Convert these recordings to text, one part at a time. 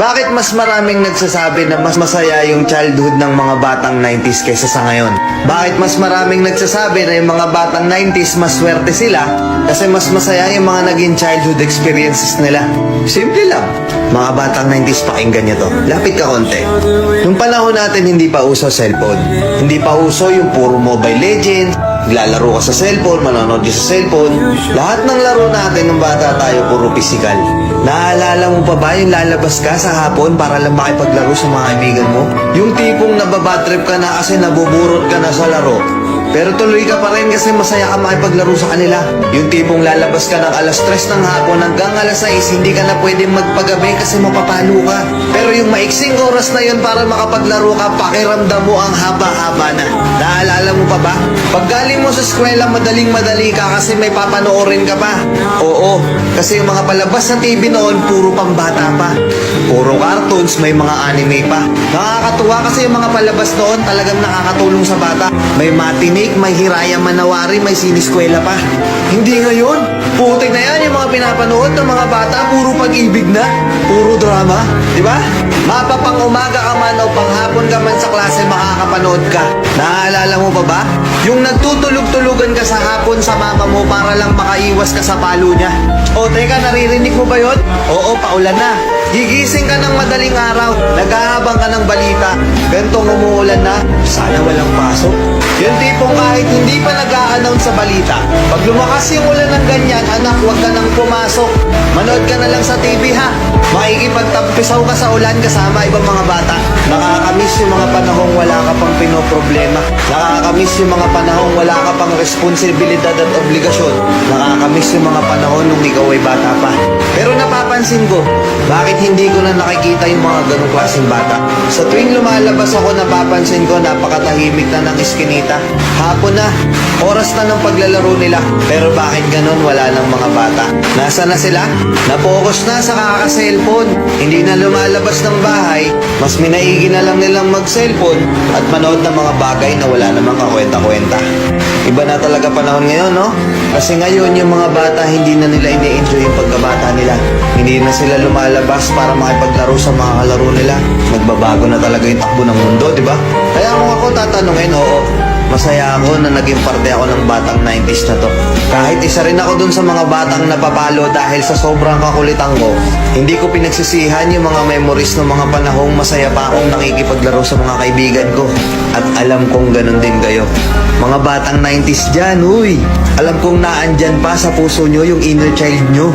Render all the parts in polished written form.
Bakit mas maraming nagsasabi na mas masaya yung childhood ng mga batang 90s kaysa sa ngayon? Bakit mas maraming nagsasabi na yung mga batang 90s mas swerte sila kasi mas masaya yung mga naging childhood experiences nila? Simple lang. Mga batang 90s, pakinggan nyo to. Lapit ka konti. Nung panahon natin hindi pa uso cellphone. Hindi pa uso yung puro Mobile Legends, naglalaro ka sa cellphone, manonood ka sa cellphone. Lahat ng laro natin nung bata tayo puro physical. Naalala mo pa ba yung lalabas ka sa hapon para lang makipaglaro sa mga kaibigan mo? Yung tipong nababadtrip ka na kasi nabuburot ka na sa laro, pero tuloy ka pa rin kasi masaya ka makipaglaro sa kanila. Yung tipong lalabas ka ng alas 3 ng hapon hanggang alas 6, hindi ka na pwedeng magpagabi kasi mapapalo ka. Pero yung maiksing oras na yun para makapaglaro ka, pakiramdam mo ang haba-haba na. Naalala mo pa ba? Pag galing mo sa eskwela, madaling-madali ka kasi may papanoorin ka pa. Oo, kasi yung mga palabas sa TV noon, puro pambata pa. Puro cartoons, may mga anime pa. Nakakatuwa kasi yung mga palabas noon talagang nakakatulong sa bata. May matinik, may Hiraya Manawari, may siniskwela pa. Hindi ngayon. Putik na yan yung mga pinapanood ng mga bata, puro pag-ibig na, puro drama. Diba? Mapapang umaga ka man o panghapon ka man sa klase, makakapanood ka. Naaalala mo pa ba? Yung nagtutulog-tulugan ka sa hapon sa mama mo para lang makaiwas ka sa palo niya. O teka, naririnig mo ba yun? Oo, paulan na. Gigising ka ng madaling araw, naghahabang ka ng balita. Gantong umuulan na, sana walang pasok. Yung tipong kahit hindi pa nag-a-announce sa balita, pag lumakas yung ulan ng ganyan, anak, huwag ka nang pumasok. Manood ka na lang sa TV ha. Makikipagtampisaw ka sa ulan kasama ibang mga bata. Nakakamiss yung mga panahong wala ka pang pinoproblema. Nakakamiss yung mga panahong wala ka pang responsibilidad at obligasyon. Nakakamiss yung mga panahon nung ikaw ay bata pa. Pero napapansin ko, bakit hindi ko na nakikita yung mga ganong klaseng bata? Sa tuwing lumalabas ako, napapansin ko napakatahimik na ng iskinita. Hapon na, oras na ng paglalaro nila. Pero bakit ganon wala ng mga bata? Nasa na sila? Napokus na sa kaka-cellphone. Hindi na lumalabas ng bahay. Mas minaigi na lang nilang mag-cellphone at manood ng mga bagay na wala namang kakwenta-kwenta. Iba na talaga panahon ngayon, no? Kasi ngayon yung mga bata hindi na nila ini-enjoy yung pagkabata nila. Hindi na sila lumalabas para makipaglaro sa mga kalaro nila. Nagbabago na talaga yung takbo ng mundo, di ba? Kaya kung ako tatanungin, oo, masaya ako na naging parte ako ng batang 90s na to. Kahit isa rin ako dun sa mga batang napapalo dahil sa sobrang kakulitan ko, hindi ko pinagsisihan yung mga memories ng mga panahong masaya pa akong nakikipaglaro sa mga kaibigan ko. At alam kong ganun din kayo. Mga batang 90s dyan, huy! Alam kong naandyan pa sa puso nyo yung inner child nyo.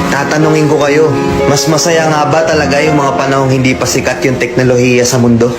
Tatanungin ko kayo, mas masaya nga ba talaga yung mga panahong hindi pa sikat yung teknolohiya sa mundo?